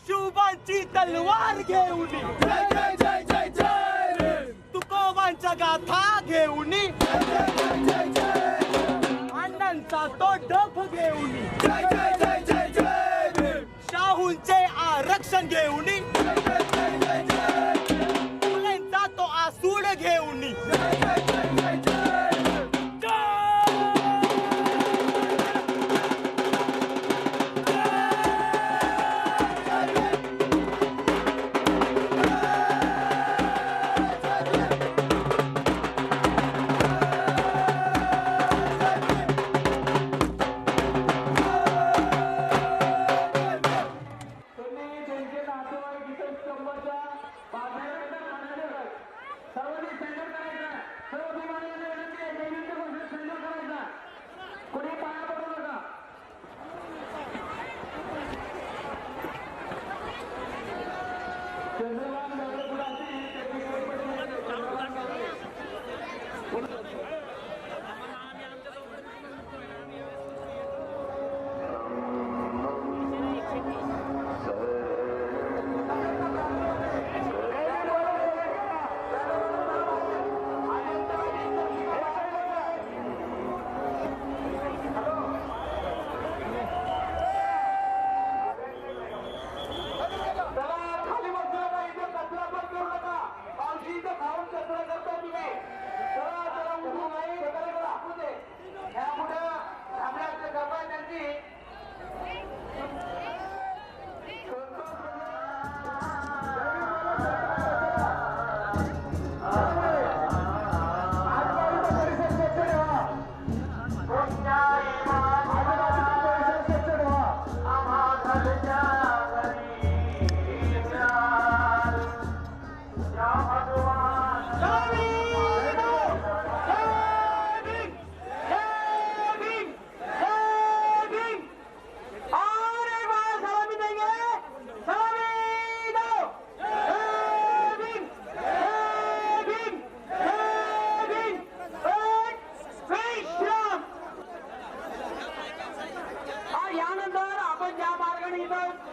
शिवबांची तलवार घेऊन जय जय जय जय जय तुकोबांच्या गाथा घेऊन अण्णांचा तो डफ घेऊन जय जय जय जय जय शाहूंचे आरक्षण घेऊन मुलांचा तो आसूड घेऊन जय जय जय जय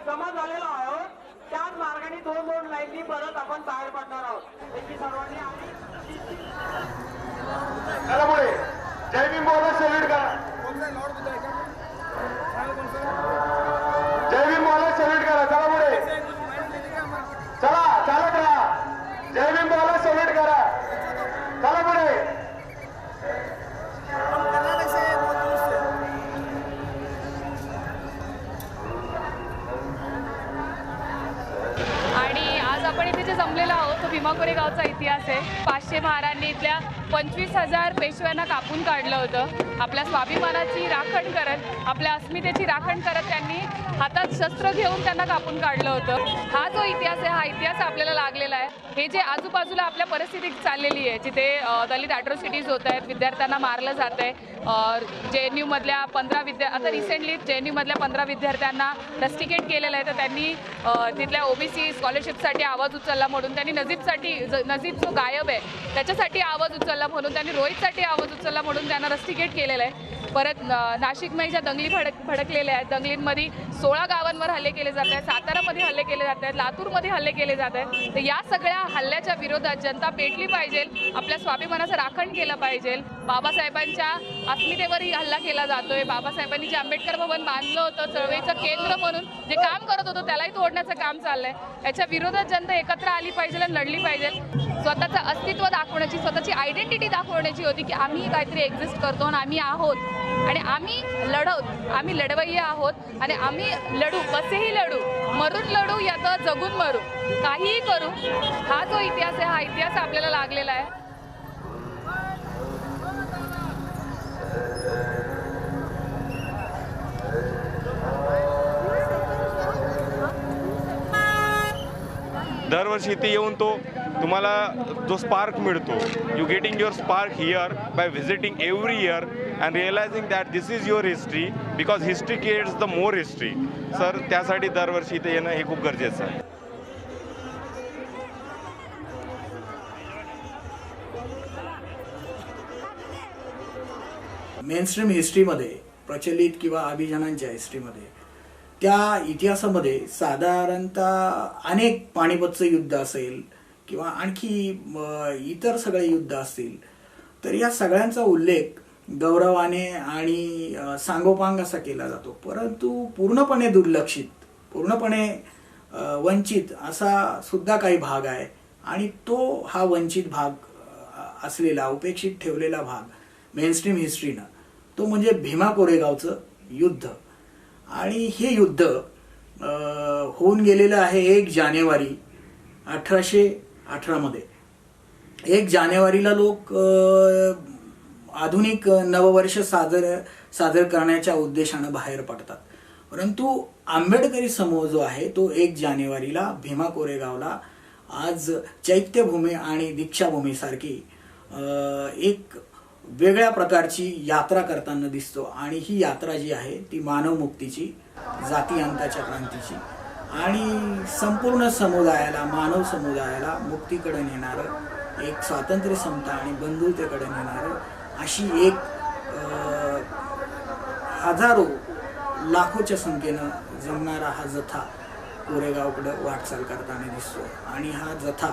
जमा झालेला आहोत त्याच मार्गाने दोन दोन लाईननी परत आपण बाहेर पडणार आहोत त्याची सर्वांनी त्यामुळे जय भीम बोला सॅल्यूट करा जय भीम बोला सॅल्यूट करा चला पुढे चला चालत राहा जय भीम बोला सॅल्यूट करा चला पुढे आपण इथे जे जमलेलो आहोत तो भीमा कोरेगावचा इतिहास आहे। 500 महारांनी इथल्या 25,000 पेशव्यांना कापून काढलं होतं। आपल्या स्वाभिमानाची राखण करत आपल्या अस्मितेची राखण करत त्यांनी हातात शस्त्र घेऊन त्यांना कापून काढलं होतं। हा जो इतिहास आहे हा इतिहास आपल्याला लागलेला आहे। हे जे आजूबाजूला आपल्या परिस्थिती चाललेली आहे जिथे दलित ॲट्रॉसिटीज होत आहेत, विद्यार्थ्यांना मारलं जात आहे, JNU मधल्या 15 आता रिसेंटली JNU मधल्या 15 विद्यार्थ्यांना रस्टिकेट केलेलं आहे। तर त्यांनी तिथल्या OBC स्कॉलरशिपसाठी आवाज उचलला म्हणून त्यांनी नजीब जो गायब आहे त्याच्यासाठी आवाज उचलला म्हणून त्यांनी रोहितसाठी आवाज उचलला म्हणून त्यांना रस्टिकेट केलेलं आहे। परत नाशिकमध्ये ज्या दंगली भडकलेल्या आहेत, दंगलींमध्ये 16 गावांवर हल्ले केले जात आहेत, सातारामध्ये हल्ले केले जात आहेत, लातूरमध्ये हल्ले केले जात आहेत. तर या सगळ्या हल्ल्याच्या विरोधात जनता पेटली पाहिजे, आपल्या स्वाभिमानाचं राखण केलं पाहिजे. बाबासाहेबांच्या अस्मितेवरही हल्ला केला जातोय. बाबासाहेबांनी जे आंबेडकर भवन बांधलं होतं चळवळीचं केंद्र म्हणून जे काम करत होतं त्यालाही तोडण्याचं काम चाललंय. याच्या विरोधात जनता एकत्र आली पाहिजे आणि लढली पाहिजे. स्वतःचं अस्तित्व दाखवण्याची, स्वतःची आयडेंटिटी दाखवण्याची होती की आम्ही काहीतरी एक्झिस्ट करतो आणि आम्ही आहोत आणि आम्ही लढवत, आम्ही लढवय्ये आहोत आणि आम्ही लढू, कसेही लढू, मरून लढू या तर जगून मरू, काहीही करू. हा जो इतिहास आहे, हा इतिहास आपल्याला लागलेला आहे. दरवर्षी इथे येऊन तुम्हाला जो स्पार्क मिळतो, you getting your spark here by visiting every year and realising that this is your history, because history creates the more history. Sir, त्यासाठी दरवर्षी इथे येणं हे खूप गरजेचं आहे. मेनस्ट्रीम हिस्ट्रीमध्ये प्रचलित किंवा अभिजानांच्या हिस्ट्रीमध्ये त्या इतिहासामध्ये साधारणतः अनेक पानिपतचं युद्ध असेल किंवा आणखी इतर सगळे युद्ध असतील, तर या सगळ्यांचा उल्लेख गौरवाने आणि सांगोपांग असा केला जातो. परंतु पूर्णपणे दुर्लक्षित, पूर्णपणे वंचित असा सुद्धा काही भाग आहे आणि तो हा वंचित भाग असलेला, उपेक्षित ठेवलेला भाग मेनस्ट्रीम हिस्ट्रीनं, तो म्हणजे भीमा कोरेगावचं युद्ध. आणि हे युद्ध होऊन गेलेलं आहे 1 जानेवारी 1818 1 जानेवारीला लोक आधुनिक नववर्ष साजर करण्याच्या उद्देशानं बाहेर पडतात. परंतु आंबेडकरी समूह जो आहे तो 1 जानेवारीला भीमा कोरेगावला आज चैत्यभूमी आणि दीक्षाभूमीसारखी एक वेगळ्या प्रकारची यात्रा करताना दिसतो. आणि ही यात्रा जी आहे ती मानवमुक्तीची, जाती अंताच्या क्रांतीची आणि संपूर्ण समुदायाला, मानव समुदायाला मुक्तीकडे नेणारं, एक स्वातंत्र्य, समता आणि बंधुतेकडे नेणारं अशी एक हजारो, लाखोच्या संख्येनं जमणारा हा जथा कोरेगावकडं वाटचाल करताना दिसतो. आणि हा जथा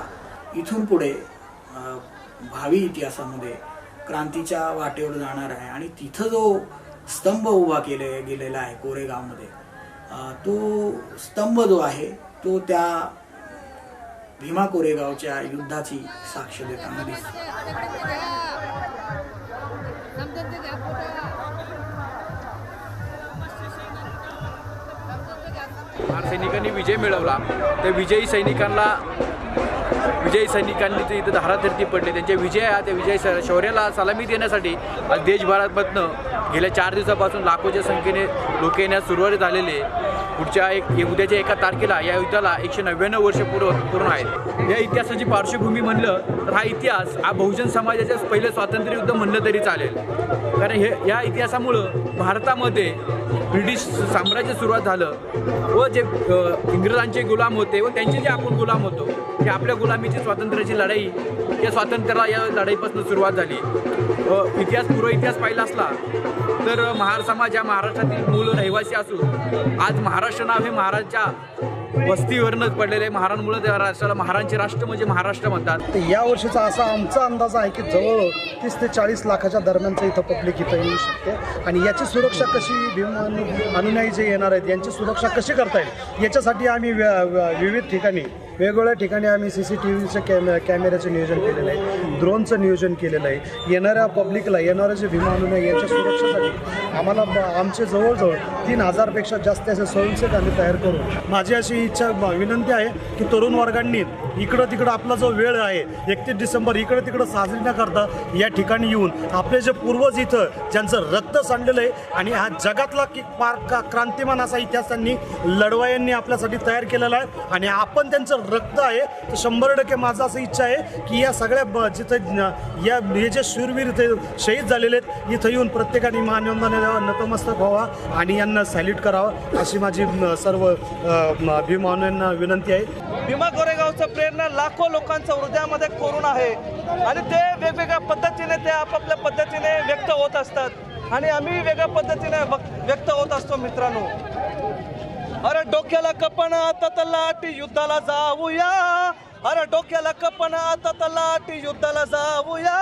इथून पुढे भावी इतिहासामध्ये क्रांतीच्या वाटेवर जाणार आहे. आणि तिथं जो स्तंभ उभा गेलेला आहे कोरेगावमध्ये, तो स्तंभ जो आहे तो त्या भीमा कोरेगावच्या युद्धाची साक्ष देताना दिसतो. सैनिकांनी विजय मिळवला, त्या विजयी सैनिकांनी ते इथं धारातीर्थी पडले. त्या विजय शौर्याला सलामी देण्यासाठी आज देशभरामधनं गेल्या 4 दिवसापासून लाखोच्या संख्येने लोक येण्यास सुरुवात झालेले. उद्याच्या 1 तारखेला या युद्धाला 199 वर्ष पूर्ण आहेत. या इतिहासाची पार्श्वभूमी म्हणलं तर हा इतिहास हा बहुजन समाजाचं पहिलं स्वातंत्र्य युद्ध म्हणलं तरी चालेल. कारण या इतिहासामुळं भारतामध्ये ब्रिटिश साम्राज्य सुरुवात झालं व जे इंग्रजांचे गुलाम होते व त्यांचे जे आपण गुलाम होतो, ते आपल्या गुलामीची स्वातंत्र्याची लढाई, या स्वातंत्र्याला या लढाईपासून सुरुवात झाली. पूर्व इतिहास पाहिला असला तर महार समाज हा महाराष्ट्रातील मूळ रहिवासी असून आज महाराष्ट्र नाव हे महाराजच्या वस्तीवरनंच पडलेलं आहे. महारांमुळे त्या राष्ट्राला महारांचे राष्ट्र म्हणजे महाराष्ट्र म्हणतात. या वर्षीचा असा आमचा अंदाज आहे की जवळ 30 ते 40 लाखाच्या दरम्यानचं इथं पब्लिक इथं येऊ शकते. आणि याची सुरक्षा कशी, भीम अनुयायी जे येणार आहेत यांची सुरक्षा कशी करता येईल याच्यासाठी आम्ही विविध ठिकाणी, वेगवेगळ्या ठिकाणी आम्ही CCTVचे कॅमेऱ्याचं नियोजन केलेलं आहे, ड्रोनचं नियोजन केलेलं आहे. येणाऱ्या पब्लिकला, येणाऱ्या जे भीम अनुयायी यांच्या सुरक्षेसाठी आम्हाला आमचे जवळजवळ 3000पेक्षा जास्त असे स्वयंसेवक आम्ही तयार करू. माझी अशी इच्छा, विनंती आहे की तरुण वर्गांनी इकडं तिकडं आपला जो वेळ आहे 31 डिसेंबर इकडं तिकडं साजरी न करता या ठिकाणी येऊन आपले जे पूर्वज इथं ज्यांचं रक्त सांडलेलं आहे आणि हा जगातला क्रांतिमान असा इतिहास त्यांनी लढवय्यांनी आपल्यासाठी तयार केलेला आहे आणि आपण त्यांचं रक्त आहे तर 100% माझं असं इच्छा आहे की या सगळ्या जिथं हे जे शूरवीर इथे शहीद झालेले आहेत इथं येऊन प्रत्येकाने मानवंदना द्यावा, नतमस्तक व्हावा आणि यांना सॅल्यूट करावा अशी माझी सर्व भीम अनुयायांना विनंती आहे. भीमा कोरेगावचं प्रेरणा लाखो लोकांच्या हृदयामध्ये कोरून आहे आणि ते वेगवेगळ्या पद्धतीने ते आपापल्या पद्धतीने व्यक्त होत असतात. आणि आम्ही वेगळ्या पद्धतीने व्यक्त होत असतो मित्रांनो. अरे डोक्याला कपन आता तलाठी युद्धाला जाऊया, अरे डोक्याला कपन आता तलाठी युद्धाला जाऊया,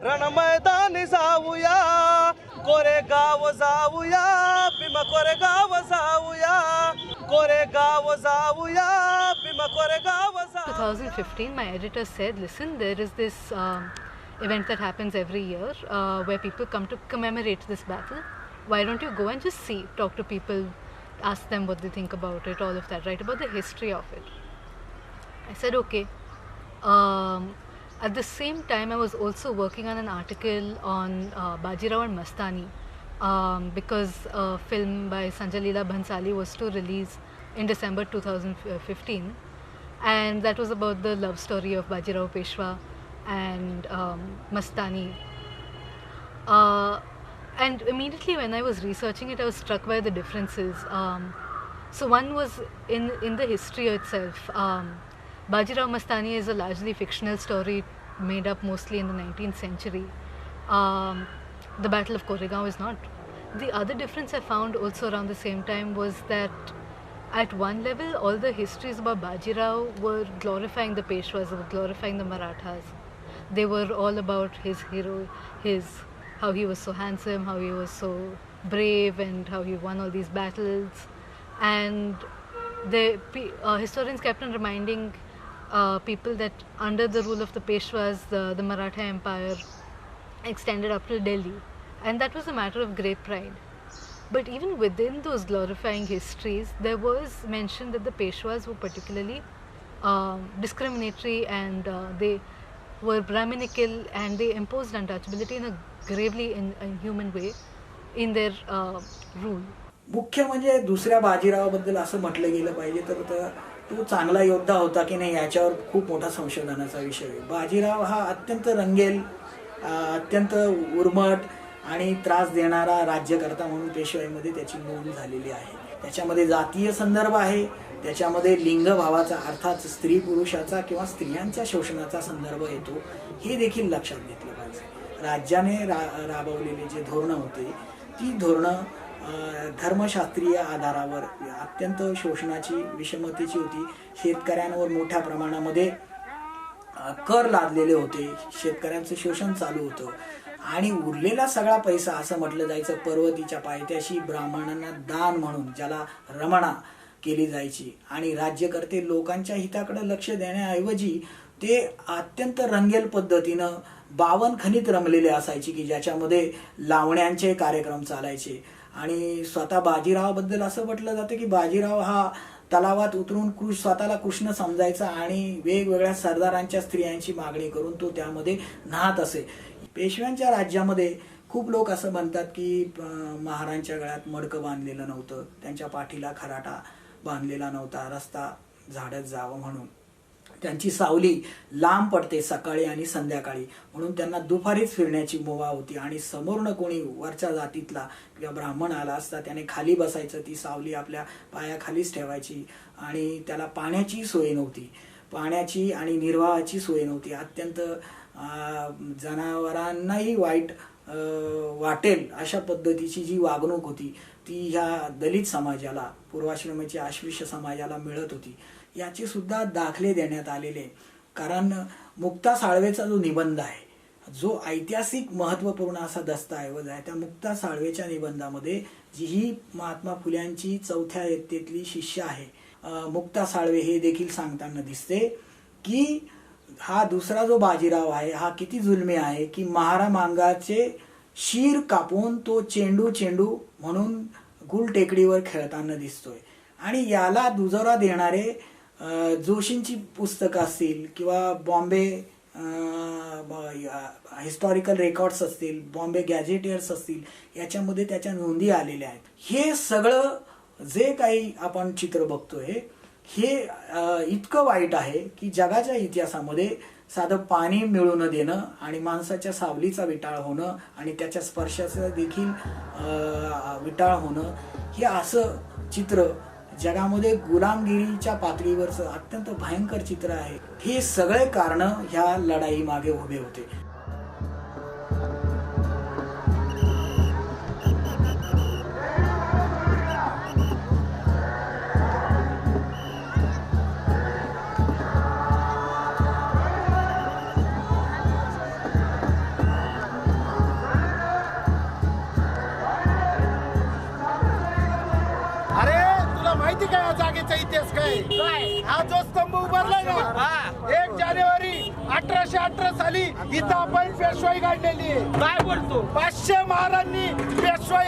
रण मैदानी जाऊया, कोरेगाव जाऊया, भीमा कोरेगाव जाऊया, कोरेगाव जाऊया, भीमा कोरेगाव जाऊया. 2015, my editor said, listen, there is this event that happens every year where people come to commemorate this battle. Why don't you go and just see, talk to people, ask them what they think about it, all of that, write about the history of it. I said, okay. At the same time, I was also working on an article on Bajirao and Mastani because a film by Sanjay Leela Bhansali was to release in December 2015, and that was about the love story of Bajirao Peshwa and Mastani. And immediately when I was researching it, I was struck by the differences. So one was in the history itself. Bajirao Mastani is a largely fictional story made up mostly in the 19th century. The Battle of Koregaon is not. The other difference I found also around the same time was that at one level, all the histories about Bajirao were glorifying the Peshwas, were glorifying the Marathas. They were all about his hero, how he was so handsome, how he was so brave, and how he won all these battles. And the historians kept on reminding people that under the rule of the Peshwas, the Maratha Empire extended up to Delhi, and that was a matter of great pride. But even within those glorifying histories, there was mention that the Peshwas were particularly discriminatory, and they were Brahminical, and they imposed untouchability in a gravely inhuman way in their rule. मुख्य म्हणजे दुसऱ्या बाजीरावाबद्दल असं म्हटलं गेलं पाहिजे तर तो चांगला योद्धा होता की नाही याच्यावर खूप मोठा संशोधनाचा विषय आहे. बाजीराव हा अत्यंत रंगेल, अत्यंत उर्मट आणि त्रास देणारा राज्यकर्ता म्हणून पेशवाईमध्ये त्याची नोंद झालेली आहे. त्याच्यामध्ये जातीय संदर्भ आहे, त्याच्यामध्ये लिंगभावाचा अर्थात स्त्री पुरुषाचा किंवा स्त्रियांच्या शोषणाचा संदर्भ येतो, हे देखील लक्षात घेतलं पाहिजे. राज्याने राबवलेले जे धोरणं होते ती धोरणं धर्मशास्त्रीय आधारावर अत्यंत शोषणाची विषमतेची होती. शेतकऱ्यांवर मोठ्या प्रमाणामध्ये कर लादलेले होते, शेतकऱ्यांचं शोषण चालू होतं आणि उरलेला सगळा पैसा असं म्हटलं जायचं पर्वतीच्या पायथ्याशी ब्राह्मणांना दान म्हणून, ज्याला रमणा केली जायची, आणि राज्यकर्ते लोकांच्या हिताकडे लक्ष देण्याऐवजी ते अत्यंत रंगेल पद्धतीनं बावनखणीत रमलेले असायचे की ज्याच्यामध्ये लावण्यांचे कार्यक्रम चालायचे. आणि स्वतः बाजीरावाबद्दल असं म्हटलं जातं की बाजीराव हा तलावात उतरून स्वतःला कृष्ण समजायचा आणि वेगवेगळ्या सरदारांच्या स्त्रियांची मागणी करून तो त्यामध्ये न्हात असे. पेशव्यांच्या राज्यामध्ये खूप लोक असं म्हणतात की महाराजांच्या गळ्यात मडकं बांधलेलं नव्हतं, त्यांच्या पाठीला खराटा बांधलेला नव्हता, रस्ता झाडत जावं म्हणून. त्यांची सावली लांब पडते सकाळी आणि संध्याकाळी म्हणून त्यांना दुपारीच फिरण्याची मुभा होती. आणि समोरनं कोणी वरच्या जातीतला किंवा ब्राह्मण आला असता त्याने खाली बसायचं, ती सावली आपल्या पायाखालीच ठेवायची. आणि त्याला पाण्याची सोय नव्हती, पाण्याची आणि निर्वाहाची सोय नव्हती. अत्यंत जनावरांनाही वाईट वाटेल अशा पद्धतीची जी वागणूक होती ती ह्या दलित समाजाला, पूर्वाश्रमीच्या आश्विष समाजाला मिळत होती. याचे सुद्धा दाखले देण्यात आलेले. कारण मुक्ता साळवेचा जो निबंध आहे, जो ऐतिहासिक महत्त्वपूर्ण असा दस्तऐवज आहे, त्या मुक्ता साळवेच्या निबंधामध्ये जी ही महात्मा फुल्यांची चौथ्या इयत्तेतली शिष्य आहे मुक्ता साळवे, हे देखील सांगताना दिसते की हा दुसरा जो बाजीराव आहे हा किती जुलमी आहे की महारा मांगाचे शीर कापून तो चेंडू चेंडू म्हणून गुल टेकडीवर खेळताना दिसतोय. आणि याला दुजोरा देणारे जोशींची पुस्तकं असतील किंवा बॉम्बे हिस्टॉरिकल रेकॉर्ड्स असतील, बॉम्बे गॅझेटियर्स असतील, याच्यामध्ये त्याच्या नोंदी आलेल्या आहेत. हे सगळं जे काही आपण चित्र बघतोय हे इतकं वाईट आहे की जगाच्या इतिहासामध्ये साधं पाणी मिळू न देणं आणि माणसाच्या सावलीचा विटाळ होणं आणि त्याच्या स्पर्शाचं देखील विटाळ होणं, हे असं चित्र जगामध्ये गुलामगिरीच्या पातळीवरचं अत्यंत भयंकर चित्र आहे. हे सगळे कारण ह्या लढाई मागे उभे होते. काय हा जो स्तंभ उभारलाय ना 1 जानेवारी 1818 साली इथं आपण पेशवाई काढलेली आहे. काय बोलतो 500 महारांनी पेशवाई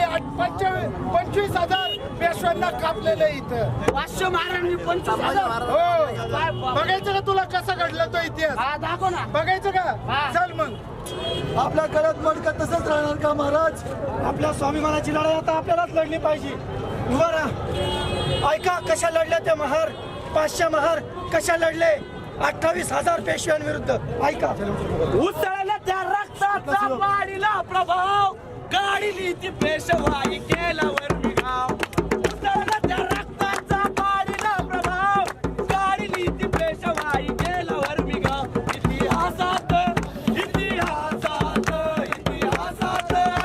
25,000 पेशव्यांना कापलेलं इथं 500 महारांनी 25,000. हो बघायचं का तुला कसा घडला तो इतिहास दाखव ना बघायचं का चल मग. आपल्या गळ्यात मडकं तसंच राहणार का महाराज? आपल्या स्वाभिमानाची लढाई आता आपल्यालाच लढली पाहिजे. उभा राहा. ऐका कशा लढल्या त्या महार 500 महार कशा लढले 28,000 पेशव्यांविरुद्ध. ऐका उसळल्या त्या रक्ताचा वाढीला प्रभाव गाडीली ती पेशवाई केल्यावर मी गाव. उसळल्या त्या रक्ताचा वाढीला प्रभाव गाडीली ती पेशवाई केल्यावर मी गाव. इतिहासात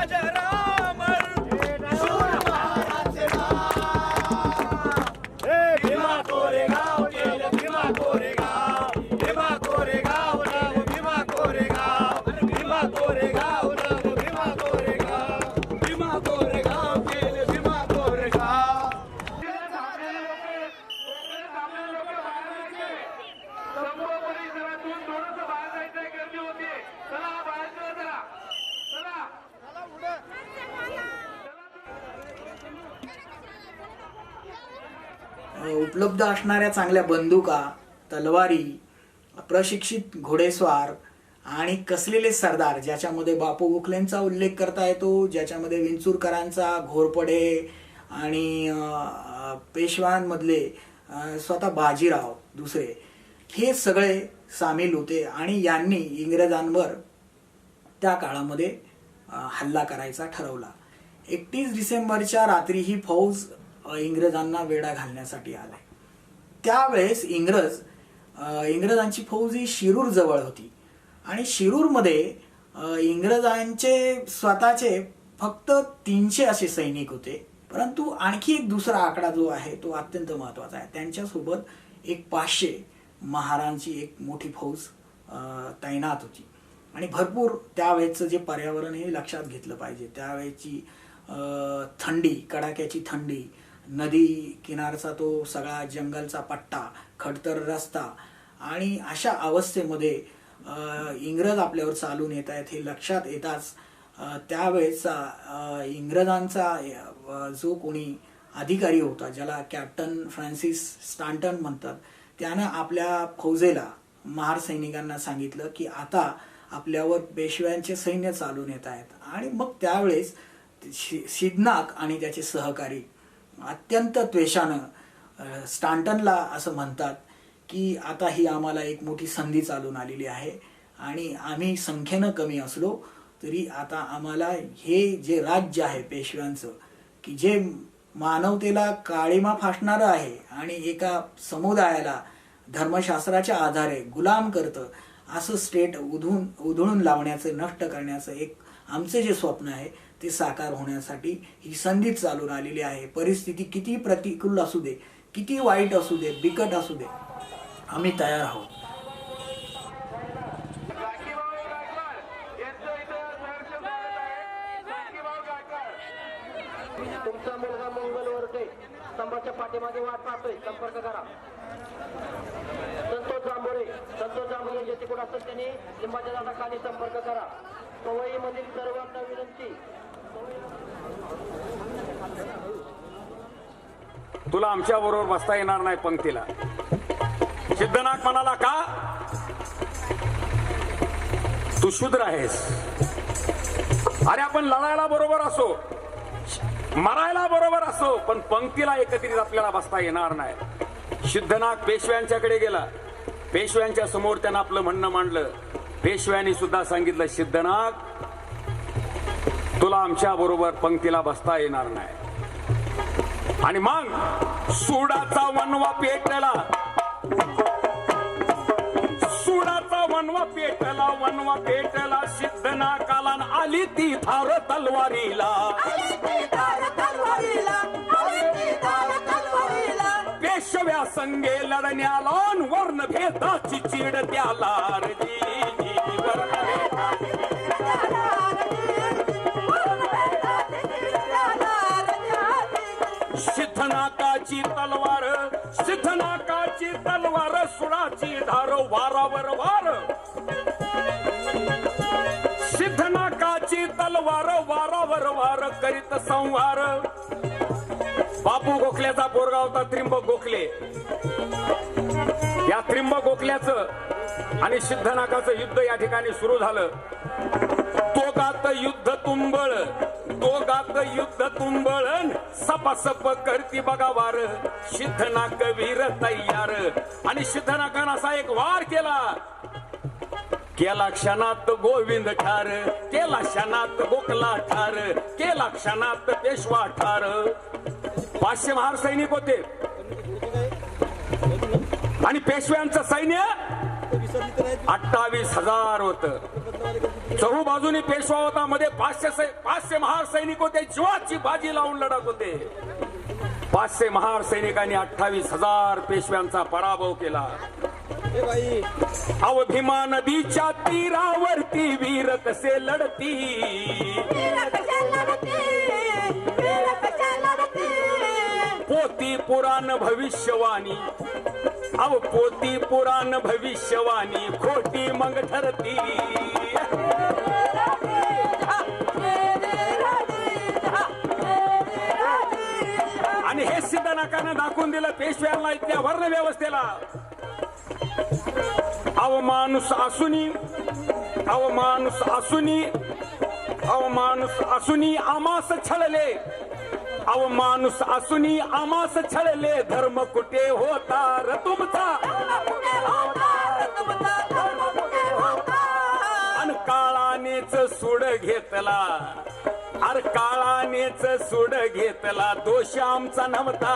अजरामर शूर महाराचे नाव. भीमा कोरेगाव केलं भीमा कोरेगाव. भीमा कोरेगाव नाव भीमा कोरेगाव. भीमा कोरेगाव नाव भीमा कोरेगाव. भीमा कोरेगाव केलं भीमा कोरेगाव. उपलब्ध असणाऱ्या चांगल्या बंदुका, तलवारी, प्रशिक्षित घोडेस्वार आणि कसलेले सरदार, ज्याच्यामध्ये बापू गोखलेंचा उल्लेख करता येतो, ज्याच्यामध्ये विंचुरकरांचा, घोरपडे आणि पेशव्यांमधले स्वतः बाजीराव दुसरे, हे सगळे सामील होते आणि यांनी इंग्रजांवर त्या काळामध्ये हल्ला करायचा ठरवला. 31 डिसेंबरच्या रात्री ही फौज इंग्रजांना वेढा घालण्यासाठी आलाय. त्यावेळेस इंग्रजांची फौज ही शिरूर जवळ होती आणि शिरूरमध्ये इंग्रजांचे स्वतःचे फक्त 300 असे सैनिक होते. परंतु आणखी एक दुसरा आकडा जो आहे तो अत्यंत महत्वाचा आहे. त्यांच्यासोबत एक 500 महारांची एक मोठी फौज तैनात होती आणि भरपूर त्यावेळेचं जे पर्यावरण हे लक्षात घेतलं पाहिजे. त्यावेळेची थंडी, कडाक्याची थंडी, नदी किनारचा तो सगळा जंगलचा पट्टा, खडतर रस्ता आणि अशा अवस्थेमध्ये इंग्रज आपल्यावर चालून येत आहेत हे लक्षात येताच त्यावेळेचा इंग्रजांचा जो कोणी अधिकारी होता, ज्याला कॅप्टन फ्रान्सिस स्टांटन म्हणतात, त्यानं आपल्या फौजेला, महार सैनिकांना सांगितलं की आता आपल्यावर पेशव्यांचे सैन्य चालून येत आहेत. आणि मग त्यावेळेस सिद्धनाक आणि त्याचे सहकारी अत्यंत त्वेषानं स्टांटनला असं म्हणतात की आता ही आम्हाला एक मोठी संधी चालून आलेली आहे आणि आम्ही संख्येनं कमी असलो तरी आता आम्हाला हे जे राज्य आहे पेशव्यांचं, की जे मानवतेला काळिमा फासणारं आहे आणि एका समुदायाला धर्मशास्त्राच्या आधारे गुलाम करतं, असं स्टेट उधळून लावण्याचं, नष्ट करण्याचं एक आमचे जे स्वप्न आहे ते साकार होण्यासाठी ही संधी चालून आलेली आहे. परिस्थिती किती प्रतिकूल असू दे, किती वाईट असू दे, बिकट असू दे, आम्ही तयार आहोत. तुमचा मुलगा मंगलवर्ते स्तंभाच्या पाठीमागे वाट पाहतोय, संपर्क करा. संतोष जांभोरे यांच्या तिकडे असतात त्यांनी लिंबाच्या झाडाखाली संपर्क करा. पवईमधील सर्वांना विनंती. तुला आमच्या बरोबर बसता येणार नाही पंक्तीला. सिद्धनाथ म्हणाला का तू शूद्र आहेस. अरे आपण लढायला बरोबर असो, मरायला बरोबर असो, पण पंक्तीला एकत्रित आपल्याला बसता येणार नाही. सिद्धनाथ पेशव्यांच्याकडे गेला. पेशव्यांच्या समोर त्यानं आपलं म्हणणं मांडलं. पेशव्यांनी सुद्धा सांगितलं, सिद्धनाथ तुला आमच्या बरोबर पंक्तीला बसता येणार नाही. आणि मग सुडाचा वनवा पेटला, सुडाचा वनवा पेटला, सिद्धनाथाला आली ती धार तलवारीला. पेशव्या संगे लढण्याला वर्ण भेदाची चीड त्याला. सिद्धनाथा सिद्धनाकाची तलवार, सिद्धनाकाची तलवार, सुळाची धार वारावर वार. सिद्धनाकाची तलवार वारावर वार करीत संहार. बापू गोखल्याचा पोरगा होता त्रिंबक गोखले. या त्रिंबक गोखल्याचं आणि सिद्धनाकाचं युद्ध या ठिकाणी सुरू झालं. दोघात युद्ध तुंबळ, दोघात युद्ध तुंबळ, सपासप करती बघा वार. सिद्धनाक वीर तयार. आणि सिद्धनाकानं असा एक वार केला, केला क्षणात गोविंद ठार, केला क्षणात गोखला ठार, केला क्षणात पेशवा ठार. 500 महार सैनिक होते आणि पेशव्यांचं सैन्य 28,000 होत. चहू बाजूनी पेशवा होता, मध्ये 500 महार सैनिक होते. जीवाची बाजी लावून लढत होते. 500 महार सैनिकांनी 28,000 पेशव्यांचा पराभव केला. अव भीमा नदीच्या तीरावरती वीर कसे लढती, पोती पुराण भविष्यवाणी, अव पोती पुराण भविष्यवाणी खोटी मग ठरती. आणि हे सिद्धनाकानं दाखवून दिलं पेशव्यांना, इथल्या वर्ण व्यवस्थेला. अवमानुस असूनी, अवमानुस असूनी, अवमानुस असूनी आमास छळले, अवमानुस असूनी आमास छळले. धर्म कुठे होता र तुमचा, अन काळानेच सूड घेतला, अरे काळानेच सूड घेतला. दोष आमचा नव्हता.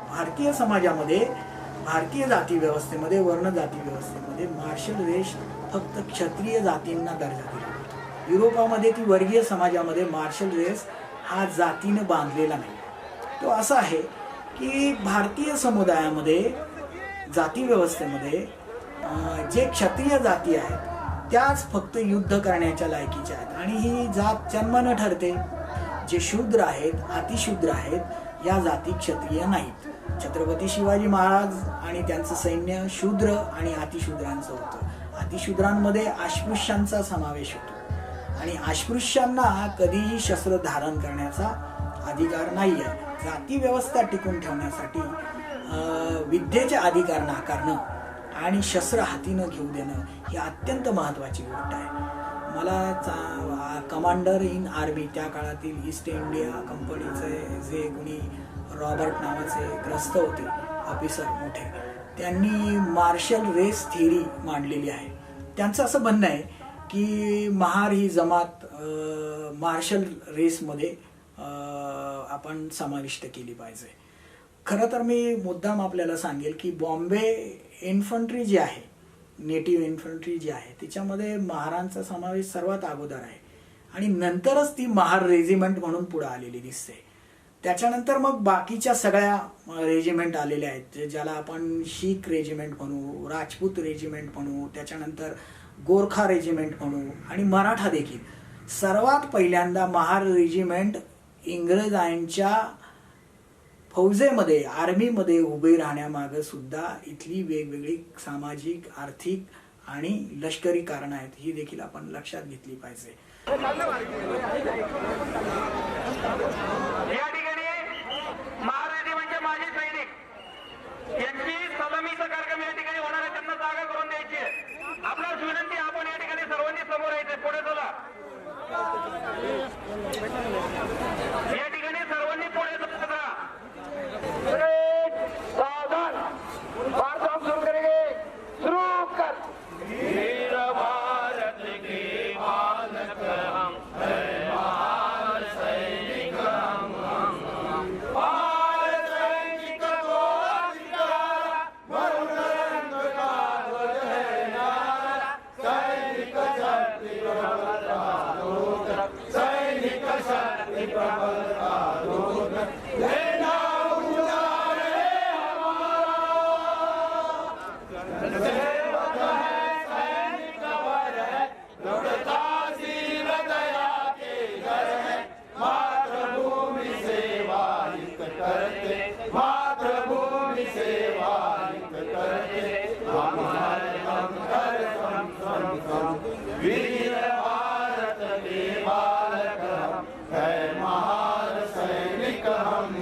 भारतीय समाजामध्ये, भारतीय जाती व्यवस्थेमध्ये, वर्ण जाती व्यवस्थेमध्ये मार्शल रेस फक्त क्षत्रिय जातींना दर्जा दिला. युरोपामध्ये ती वर्गीय समाजामध्ये मार्शल रेस हा जातीने बांधलेला नाही. तो असा आहे की भारतीय समुदायामध्ये जाती व्यवस्थेमध्ये जे क्षत्रिय जाती आहेत त्याच फक्त युद्ध करण्याच्या लायकीच्या आहेत आणि ही जात जन्मानं ठरते. जे शूद्र आहेत, अतिशूद्र आहेत, या जाती क्षत्रिय नाहीत. छत्रपती शिवाजी महाराज आणि त्यांचं सैन्य शूद्र आणि अतिशूद्रांचं होतं. अतिशूद्रांमध्ये अस्पृश्यांचा समावेश होतो आणि अस्पृश्यांना कधीही शस्त्र धारण करण्याचा अधिकार नाही आहे. जाती व्यवस्था टिकून ठेवण्यासाठी विद्येचे अधिकार नाकारणं आणि शस्त्र हातीनं घेऊ देणं ही अत्यंत महत्त्वाची गोष्ट आहे. मला कमांडर इन आर्मी त्या काळातील ईस्ट इंडिया कंपनीचे जे कोणी रॉबर्ट नावाचे ग्रस्त होते ऑफिसर मोठे, त्यांनी मार्शल रेस थिअरी मांडलेली आहे. त्यांचं असं म्हणणं आहे की महार ही जमात मार्शल रेसमध्ये आपण समाविष्ट केली पाहिजे. खरं तर मी मुद्दाम आपल्याला सांगेल की बॉम्बे इन्फंट्री जी आहे, नेटिव्ह इन्फंट्री जी आहे, तिच्यामध्ये महारांचा समावेश सर्वात अगोदर आहे आणि नंतरच ती महार रेजिमेंट म्हणून पुढे आलेली दिसते. त्याच्यानंतर मग बाकीच्या सगळ्या रेजिमेंट आलेल्या आहेत, ज्याला आपण शीख रेजिमेंट म्हणू, राजपूत रेजिमेंट म्हणू, त्याच्यानंतर गोरखा रेजिमेंट म्हणू आणि मराठा देखील. सर्वात पहिल्यांदा महार रेजिमेंट इंग्रजांच्या फौजेमध्ये, आर्मीमध्ये उभे राहण्यामागं सुद्धा इथली वेगवेगळी सामाजिक, आर्थिक आणि लष्करी कारणं आहेत, ही देखील आपण लक्षात घेतली पाहिजे. या ठिकाणी महाराजे म्हणजे माजी सैनिक यांची सलामीचा कार्यक्रम या ठिकाणी होणार आहे, त्यांना जागा करून द्यायची आहे. आपल्याला विनंती, आपण या ठिकाणी सर्वांनी समोर यायचे, पुढे चला. या ठिकाणी सर्वांनी पुढे चला. सावधान, बारदाम सुरू करेंगे, शुरू कर. वीर भारत की मानक हम है, महान सैनिक हम महान सैनिक को अधिकार, वरुण रंग का ध्वज है नारा, सैनिक शक्ति प्रबल का सैनिक शक्ति प्रबल का लेना उजाड़ है हमारा, सेवक है सैनिक वर है, लुटता सिर दया के घर है, मातृभूमि सेवा हित करते, मातृभूमि सेवा हित करते, हम कर सम वीर भारत के बालक हम है, महान सैनिक हम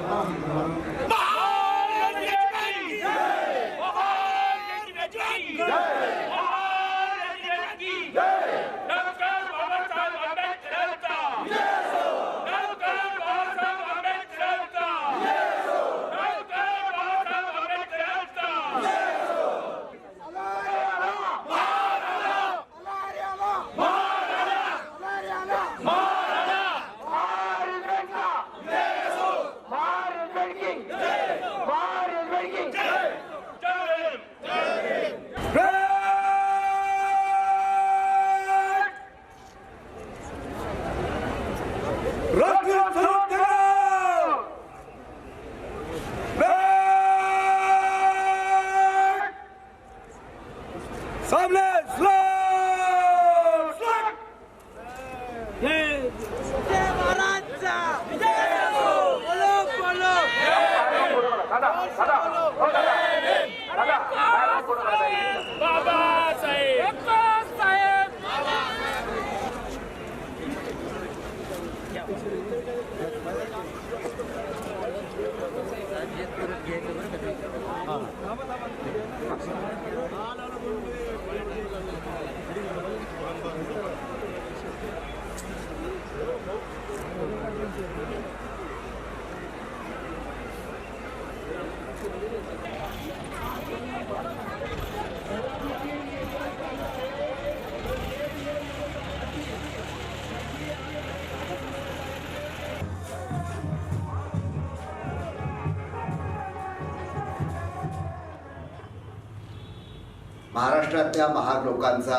महाराष्ट्रातल्या महार लोकांचा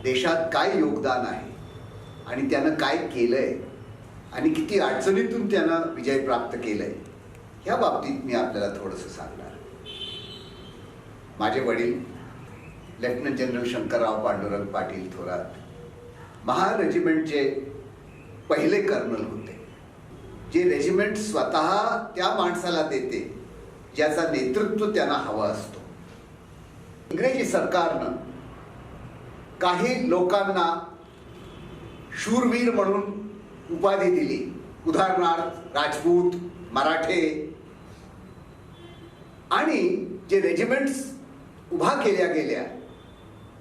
देशात काय योगदान आहे आणि त्यानं काय केलंय आणि किती अडचणीतून त्यानं विजय प्राप्त केलाय, ह्या बाबतीत मी आपल्याला थोडंसं सांगणार. माझे वडील लेफ्टनंट जनरल शंकरराव पांडुरंग पाटील थोरात महार रेजिमेंटचे पहिले कर्नल होते. जे रेजिमेंट स्वतः त्या माणसाला देते ज्याचा नेतृत्व त्यांना हवा असतो. इंग्रजी सरकारनं काही लोकांना शूरवीर म्हणून उपाधी दिली, उदाहरणार्थ राजपूत, मराठे, आणि जे रेजिमेंट्स उभा केल्या गेल्या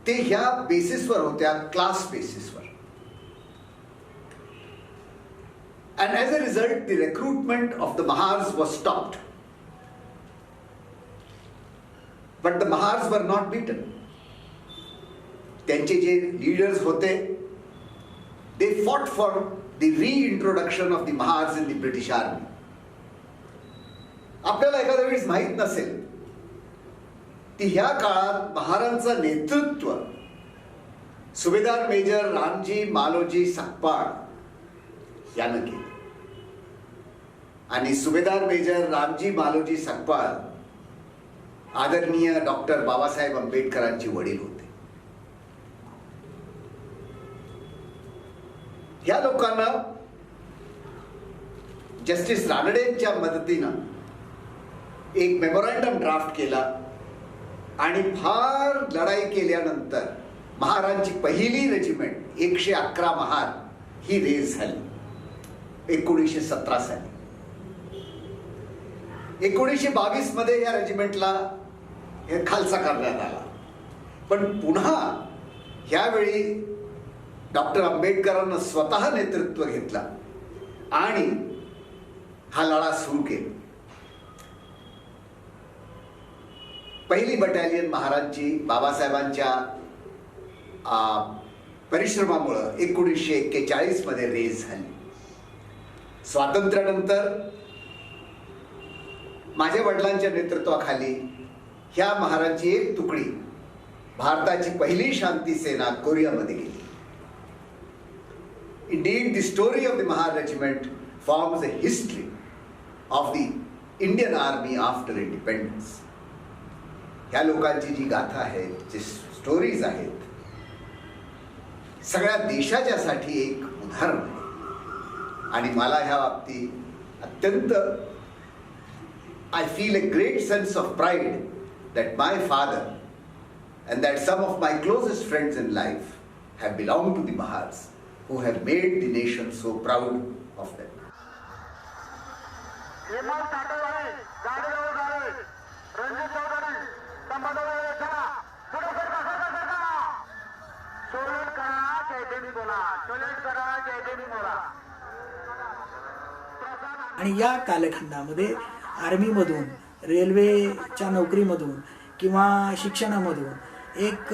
ते ह्या बेसिसवर होत्या, क्लास बेसिसवर. And as a result, the recruitment of the Mahars was stopped. But the Mahars were not beaten. त्यांचे जे leaders होते, they fought for the reintroduction of the Mahars in the British Army. आपल्याला एखाद्या वेळेस माहीत नसेल की ह्या काळात महारांचं नेतृत्व सुभेदार मेजर रामजी मालोजी सकपाळ यानं केलं. आणि सुभेदार मेजर रामजी मालोजी सकपाळ आदरणीय डॉक्टर बाबासाहेब आंबेडकरांचे वडील होते. या लोकांना जस्टिस रानडेंच्या मदतीनं एक मेमोरंडम ड्राफ्ट केला आणि फार लढाई केल्यानंतर महारांची पहिली रेजिमेंट 111 महार ही रेज झाली 1917 साली. 1922 मध्ये या रेजिमेंटला खालसा करण्यात आला. पण पुन्हा ह्यावेळी डॉक्टर आंबेडकरांना स्वतः नेतृत्व घेतला आणि हा लढा सुरू केला. पहिली बटालियन महारांची बाबासाहेबांच्या परिश्रमामुळे 1941 मध्ये रेज झाली. स्वातंत्र्यानंतर माझ्या वडिलांच्या नेतृत्वाखाली ह्या महारांची एक तुकडी भारताची पहिली शांती सेना कोरियामध्ये गेली. Indeed, the story of the Mahar Regiment forms a history of the Indian Army after independence. ह्या लोकांची जी गाथा आहे, जी स्टोरीज आहेत, सगळ्या देशाच्यासाठी एक उदाहरण आहे. आणि मला ह्या बाबतीत अत्यंत I feel a great sense of pride that my father and that some of my closest friends in life have belonged to the Mahars, who have made the nation so proud of them. आणि या कालखंडामध्ये आर्मीमधून, रेल्वेच्या नोकरीमधून किंवा शिक्षणामधून एक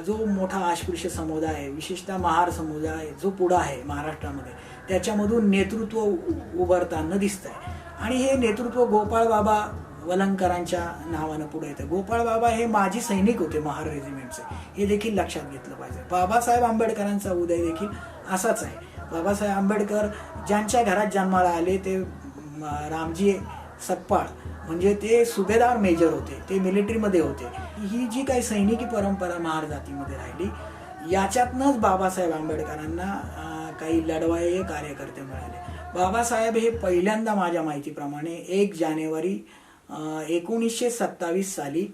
जो मोठा अस्पृश्य समुदाय, विशेषतः महार समुदाय जो पुढं आहे महाराष्ट्रामध्ये, त्याच्यामधून नेतृत्व उभारताना दिसत आहे. आणि हे नेतृत्व गोपाळ बाबा वलंगकरांच्या नावानं पुढे येतं. गोपाळ बाबा हे माजी सैनिक होते महार रेजिमेंटचे, हे देखील लक्षात घेतलं पाहिजे. बाबासाहेब आंबेडकरांचा उदय देखील असाच आहे. बाबासाहेब आंबेडकर ज्यांच्या घरात जन्माला आले ते रामजी सकपाळ, म्हणजे ते सुभेदार मेजर होते, ते मिलिटरीमध्ये होते. ही जी काही सैनिकी परंपरा महार जातीमध्ये राहिली, याच्यातनंच बाबासाहेब आंबेडकरांना काही लढवाये कार्यकर्ते मिळाले. बाबासाहेब हे पहिल्यांदा माझ्या माहितीप्रमाणे 1 जानेवारी 1927 साली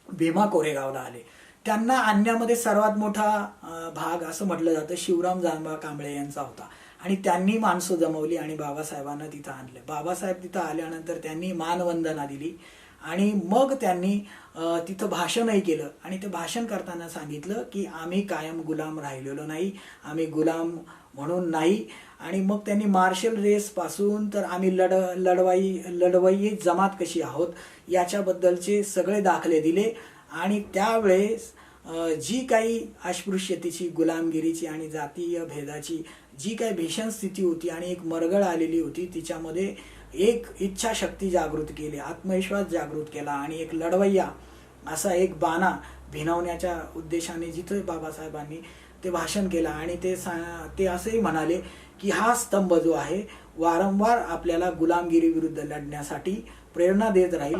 भीमा कोरेगावला आले. त्यांना आणण्यामध्ये सर्वात मोठा भाग असं म्हटलं जातं शिवराम जानबा कांबळे यांचा होता. आणि त्यांनी माणसं जमवली आणि बाबासाहेबांना तिथं आणलं. बाबासाहेब तिथं आल्यानंतर त्यांनी मानवंदना दिली आणि मग त्यांनी तिथं भाषणही केलं. आणि ते भाषण करताना सांगितलं की आम्ही कायम गुलाम राहिलेलो नाही, आम्ही गुलाम म्हणून नाही. आणि मग त्यांनी मार्शल रेसपासून तर आम्ही लढवय्ये जमात कशी आहोत याच्याबद्दलचे सगळे दाखले दिले. आणि त्यावेळेस जी काही अस्पृश्यतेची, गुलामगिरीची आणि जातीय भेदाची जी काही भीषण स्थिती होती आणि एक मरगळ आलेली होती, तिच्यामध्ये एक इच्छाशक्ती जागृत केली, आत्मविश्वास जागृत केला आणि एक लढवय्या असा एक बाणा भिनवण्याच्या उद्देशाने जिथे बाबासाहेबांनी ते भाषण केलं. आणि ते असंही म्हणाले की हा स्तंभ जो आहे वारंवार आपल्याला गुलामगिरी विरुद्ध लढण्यासाठी प्रेरणा देत राहील.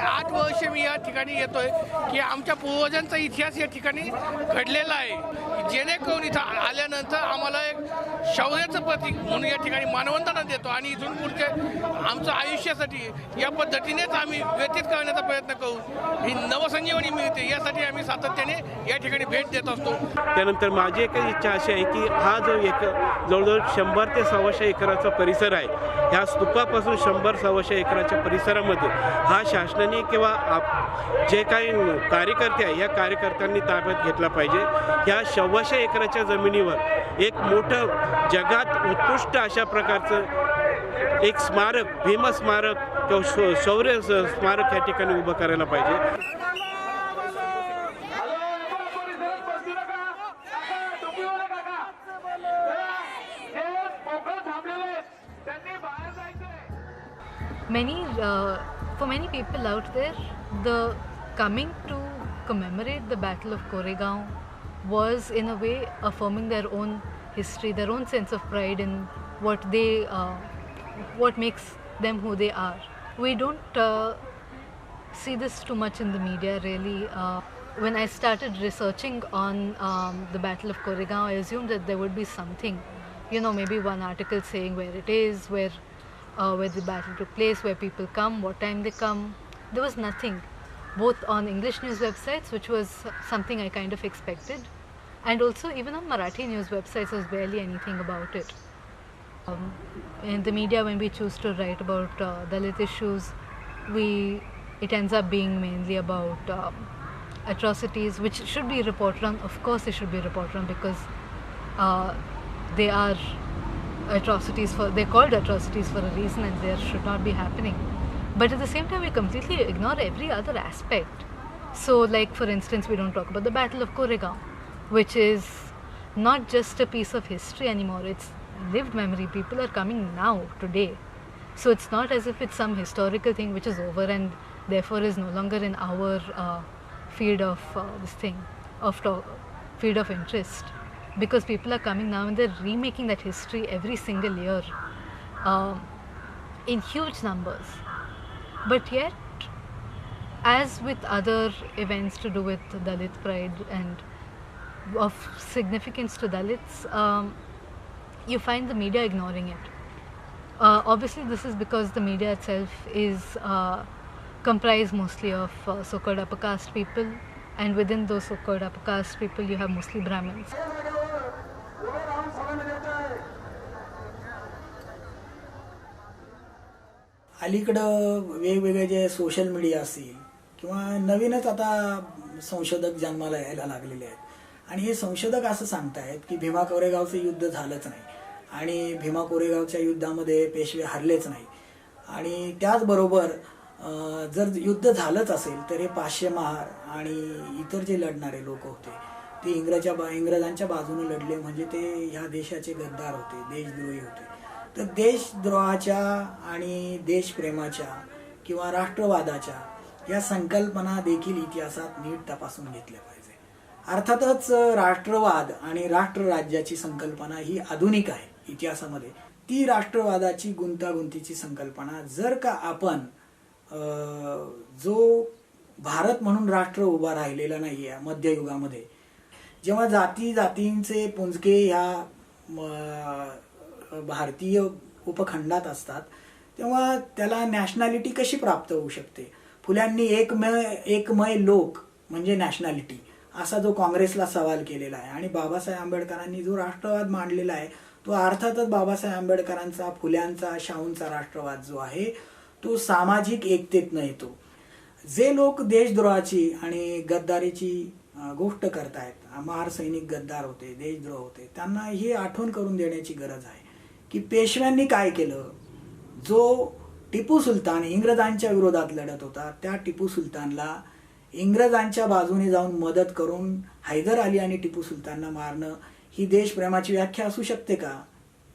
8 वर्ष मी या ठिकाणी येतोय की आमच्या पूर्वजांचा इतिहास या ठिकाणी घडलेला आहे, जेणेकरून इथं आल्यानंतर आम्हाला एक शौर्याचं प्रतीक म्हणून या ठिकाणी मानवंदना देतो आणि इथून पुढचे आमचं आयुष्यासाठी या पद्धतीनेच आम्ही व्यतीत करण्याचा प्रयत्न करू, ही नवसंजीवनी मिळते यासाठी आम्ही सातत्याने या ठिकाणी भेट देत असतो. त्यानंतर माझी एक इच्छा अशी आहे की हा जो जवळजवळ 100 ते 125 एकराचा परिसर आहे, ह्या स्तूपापासून 100-125 एकराच्या परिसरामध्ये हा शासनाने किंवा जे काही कार्यकर्ते आहे या कार्यकर्त्यांनी ताब्यात घेतला पाहिजे. ह्या 125 एकराच्या जमिनीवर एक मोठं जगात उत्कृष्ट अशा प्रकारचं एक स्मारक, भीमस्मारक किंवा शौर्य स्मारक या ठिकाणी उभं करायला पाहिजे. For many people out there, the coming to commemorate the Battle of Koregaon was in a way affirming their own history, their own sense of pride in what makes them who they are. We don't see this too much in the media really. When I started researching on the Battle of Koregaon, I assumed that there would be something, maybe one article saying where it is, where the battle took place, where people come, what time they come. There was nothing, both on English news websites, which was something I kind of expected, and also even on Marathi news websites there was barely anything about it. In the media, when we choose to write about Dalit issues, it ends up being mainly about atrocities, which should be reported on. Of course they should be reported on, because they are atrocities, they're called atrocities for a reason, and they should not be happening. But at the same time, we completely ignore every other aspect. So like, for instance, we don't talk about the Battle of Koregaon, which is not just a piece of history anymore, it's lived memory. People are coming now, today. So it's not as if it's some historical thing which is over and therefore is no longer in our field of field of interest. Because people are coming now and they're remaking that history every single year in huge numbers. But yet, as with other events to do with Dalit pride and of significance to Dalits, you find the media ignoring it. Obviously this is because the media itself is comprised mostly of so-called upper caste people, and within those so-called upper caste people you have mostly Brahmins. अलीकडं वेगवेगळे जे social media असतील किंवा नवीनच आता संशोधक जन्माला यायला लागलेले आहेत, आणि हे संशोधक असं सांगतायत की भीमा कोरेगावचं युद्ध झालंच नाही आणि भीमा कोरेगावच्या युद्धामध्ये पेशवे हरलेच नाही, आणि त्याचबरोबर जर युद्ध झालंच असेल तर हे पाचशे महार आणि इतर जे लढणारे लोक होते ते इंग्रजांच्या बाजूने लढले, म्हणजे ते ह्या देशाचे गद्दार होते, देशद्रोही होते. तर देशद्रोहाच्या आणि देशप्रेमाच्या किंवा राष्ट्रवादाच्या या संकल्पना देखील इतिहासात नीट तपासून घेतल्या पाहिजे. अर्थातच राष्ट्रवाद आणि राष्ट्रराज्याची संकल्पना ही आधुनिक आहे इतिहासामध्ये. ती राष्ट्रवादाची गुंतागुंतीची संकल्पना जर का आपण जो भारत म्हणून राष्ट्र उभा राहिलेला नाही आहे मध्ययुगामध्ये, जेव्हा जातींचे पुंजके ह्या भारतीय उपखंडात असतात तेव्हा त्याला नॅशनॅलिटी कशी प्राप्त होऊ शकते. फुल्यांनी एकमय लोक म्हणजे नॅशनॅलिटी असा जो काँग्रेसला सवाल केलेला आहे, आणि बाबासाहेब आंबेडकरांनी जो राष्ट्रवाद मांडलेला आहे तो अर्थातच बाबासाहेब आंबेडकरांचा, फुल्यांचा, शाहूंचा राष्ट्रवाद जो आहे तो सामाजिक एकतेतनं येतो. जे लोक देशद्रोहाची आणि गद्दारीची गोष्ट करतायत, महार सैनिक गद्दार होते, देशद्रोह होते, त्यांना ही आठवण करून देण्याची गरज आहे की पेशव्यांनी काय केलं. जो टिपू सुलतान इंग्रजांच्या विरोधात लढत होता त्या टिपू सुलतानला इंग्रजांच्या बाजूने जाऊन मदत करून हैदर अली आणि टिपू सुलतानला मारणं ही देशप्रेमाची व्याख्या असू शकते का?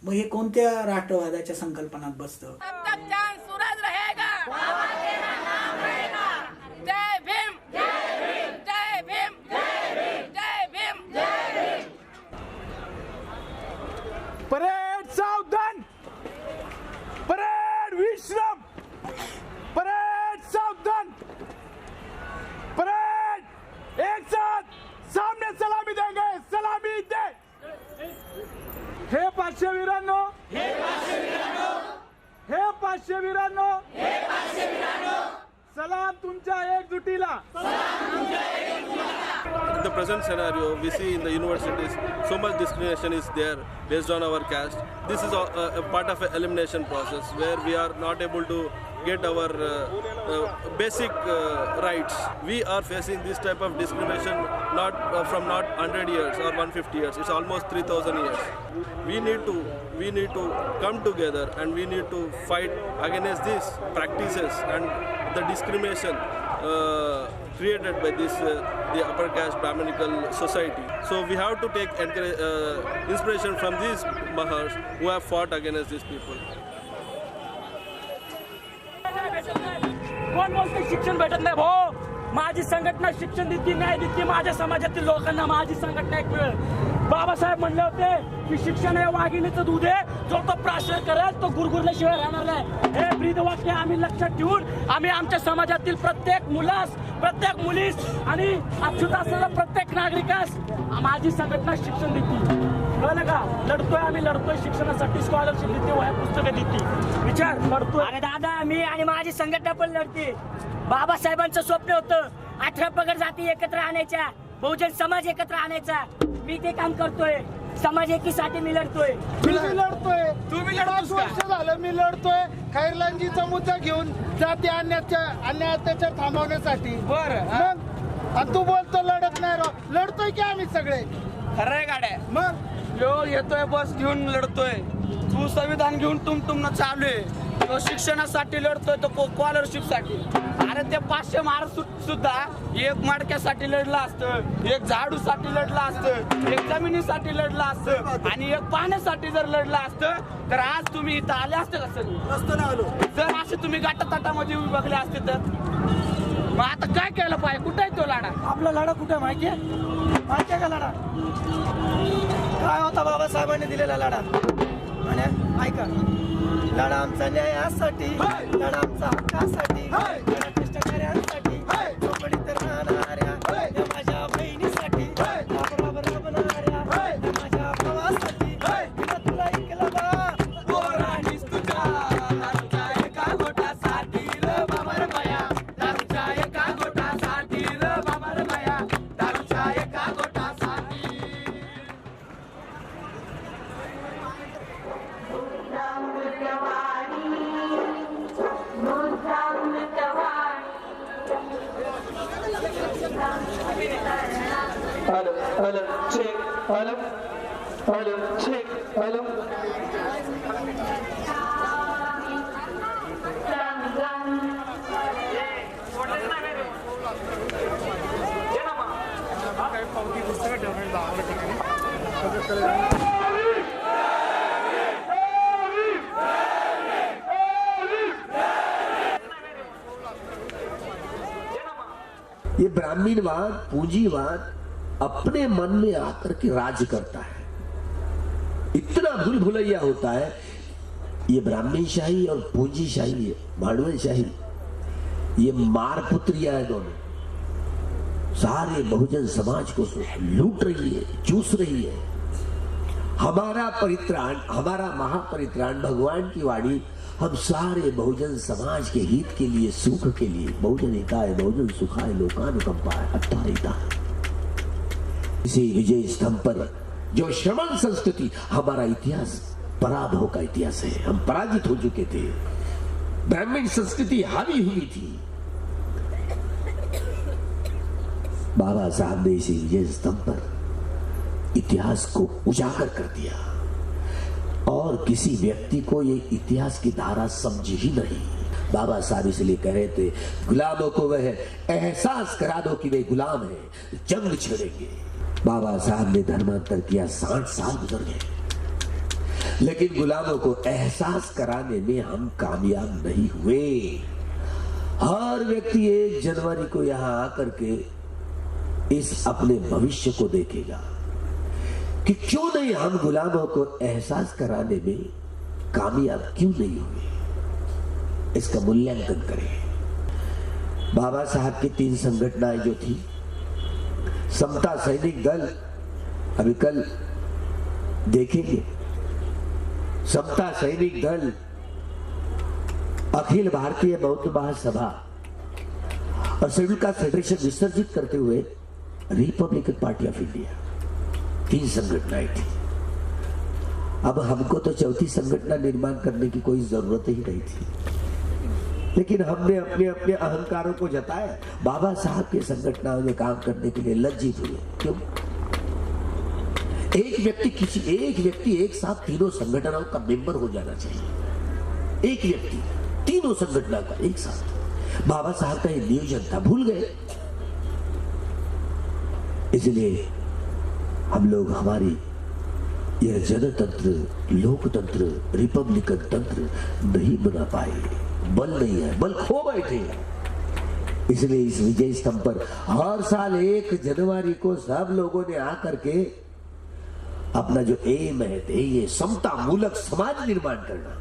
मग हे कोणत्या राष्ट्रवादाच्या संकल्पनात बसतं? परेड सावधान, परेड विश्राम, परेड सावधान. एकजुटीला. In the present scenario, we see in the universities so much discrimination is there based on our caste. This is a part of an elimination process where we are not able to get our basic rights. We are facing this type of discrimination from not 100 years or 150 years. It's almost 3,000 years. We need to come together and we need to fight against these practices and the discrimination created by this the upper caste Brahminical society. So we have to take inspiration from these Mahars who have fought against these people. कोण बोलते शिक्षण भेटत नाही भाऊ? माझी संघटना शिक्षण देते, न्याय देते माझ्या समाजातील लोकांना. माझी संघटना एक वेळ बाबासाहेब म्हणले होते की शिक्षण हे वाघिणीचं दूध आहे, जो तो प्राशर करेल तो गुरगुरल्याशिवाय राहणार नाही. हे ब्रीद वाक्य आम्ही लक्षात ठेवून आम्ही आमच्या समाजातील प्रत्येक मुलास, प्रत्येक मुलीस आणि अक्षुत असलेल्या प्रत्येक नागरिकास माझी संघटना शिक्षण देते. कळलं का? लढतोय, आम्ही लढतोय शिक्षणासाठी. स्कॉलरशिप देते, वह्या पुस्तकं देते. विचार लढतोय. अरे दादा, मी आणि माझी संघटना पण लढते. बाबासाहेबांचं स्वप्न होतं 18 पगड जाती एकत्र आणायच्या, बहुजन समाज एकत्र आणायचा. मी ते काम करतोय. समाज एकीसाठी मी लढतोय. तुम्ही लढतोय. 5 वर्ष झालं मी लढतोय खैरलांजीचा मुद्दा घेऊन जाती अन्याय अत्याचार थांबवण्यासाठी. बरं मग आणि तू बोलतो लढत नाही राव. लढतोय की आम्ही सगळे. खरंय गाड्या. मग येतोय बस घेऊन लढतोय. तू संविधान घेऊन तुम चालू आहे. तो शिक्षणासाठी लढतोय, तो स्कॉलरशिप साठी. अरे ते 500 महाराज सुद्धा एक मडक्यासाठी लढलं असतं, एक झाडूसाठी लढलं असतं, एक जमिनीसाठी लढलं असतं आणि एक पाण्यासाठी जर लढलं असतं तर आज तुम्ही इथं आले असते का? सर ना आलो. जर असे तुम्ही गटातटामध्ये विभागले असते तर मग आता काय केलं पाहिजे? कुठे आहे तो लढा? आपला लढा कुठे माहितीये का? लढा काय होता? बाबासाहेबांनी दिलेला लढा. आणि ऐका, लढा आमचा न्यायासाठी, लढा आमचा हक्कासाठी, लढा कष्टकऱ्यांसाठी, झोपडीत राहणाऱ्या माझ्या बहिणीसाठी, राबणाऱ्या माझ्या भावासाठी. तुला ऐकलं बा पोरांनीच तुझ्या दारूच्या एका गोटासाठी र बाबर माया, दारूच्या एका गोटासाठी र बाबर माया, दारूच्या एका गोटासाठी. Hello, check, hello, check, hello. ये ब्राह्मणवाद, पूंजीवाद अपने मन में आकर के राज करता है. इतना भूल भुलैया होता है. ये ब्राह्मणशाही और पूंजीशाही, भांडवलशाही, ये मारपुत्रियां है दोनों. सारे बहुजन समाज को लूट रही है, चूस रही है. हमारा परित्राण, हमारा महापरित्राण भगवान की वाणी हम सारे बहुजन समाज के हित के लिए, सुख के लिए. बहुजन हिताय बहुजन सुखाय लोकानुकंपाय अट्टाहिताय. इसी विजय स्तंभ पर जो श्रमण संस्कृति, हमारा इतिहास पराभव का इतिहास है. हम पराजित हो चुके थे. ब्राह्मण संस्कृति हावी हुई थी. बाबा साहब ने इसी विजय स्तंभ पर इतिहास को उजागर कर दिया और किसी व्यक्ति को ये इतिहास की धारा समझी ही नहीं. बाबा साहब इसलिए कह रहे थे, गुलामों को वह एहसास करा दो कि वे गुलाम हैं, जंग छेड़ेंगे. बाबा साहब ने धर्मांतर किया, 60 साल गुजर गए, लेकिन गुलामों को एहसास कराने में हम कामयाब नहीं हुए. हर व्यक्ति 1 जनवरी को यहां आकर के इस अपने भविष्य को देखेगा कि क्यों नहीं हम गुलामों को एहसास कराने में कामयाब क्यों नहीं हुए. इसका मूल्यांकन करें. बाबा साहब की 3 संगठनाएं जो थी, समता सैनिक दल, अभी कल देखेंगे, समता सैनिक दल, अखिल भारतीय बौद्ध महासभा और शेड्यूल कास्ट फेडरेशन विसर्जित करते हुए रिपब्लिकन पार्टी ऑफ इंडिया 3 संगठनाएं थी। अब हमको तो चौथी संगठन निर्माण करने की कोई जरूरत ही नहीं थी, लेकिन हमने अपने अपने अहंकारों को जताया। बाबा साहब के संगठनों में काम करने के लिए लज्जित हुए। क्यों? एक व्यक्ति एक साथ तीनों संगठनों का मेंबर हो जाना चाहिए। एक व्यक्ति तीनों संगठनों का एक साथ। बाबा साहब का ये नियोजन था, भूल गए। इसलिए हम लोग हमारी यह जनतंत्र, लोकतंत्र, रिपब्लिकन तंत्र नहीं बना पाए। बल नहीं है, बल खो बैठे। इसलिए इस विजय स्तंभ पर हर साल 1 जनवरी को सब लोगों ने आकर के अपना जो एम है ये समता मूलक समाज निर्माण करना।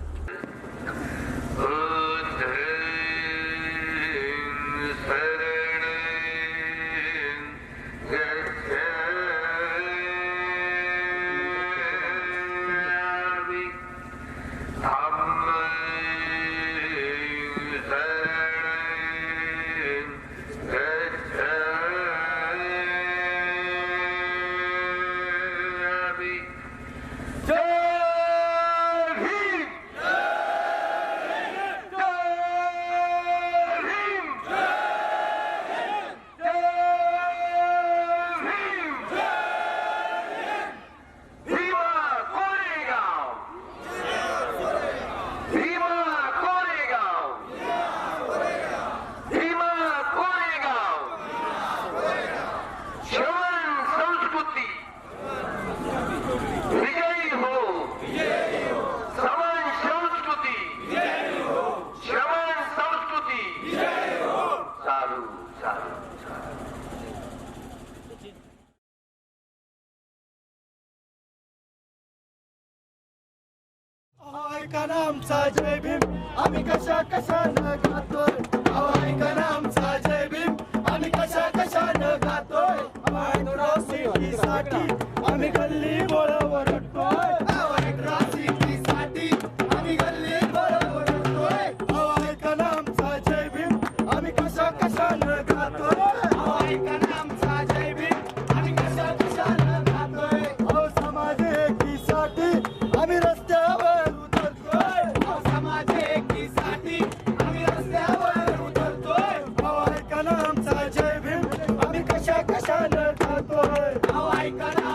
ऐका ना आमचा जय भीम, आम्ही कशा कशानं गातोय. ऐका ना आमचा जय भीम, आम्ही कशा कशानं गातोय. सिटीसाठी आम्ही गल्ली बोळावर रडतोय. सिटीसाठी आम्ही गल्ली बोळावर रडतोय. ऐका ना आमचा जय भीम, आम्ही कशा कशानं गातोय. ऐका ना आमचा जय भीम, आम्ही कशा कशानं गातोय. समाज एकीसाठी आम्ही रस्त्यावर ऐका ना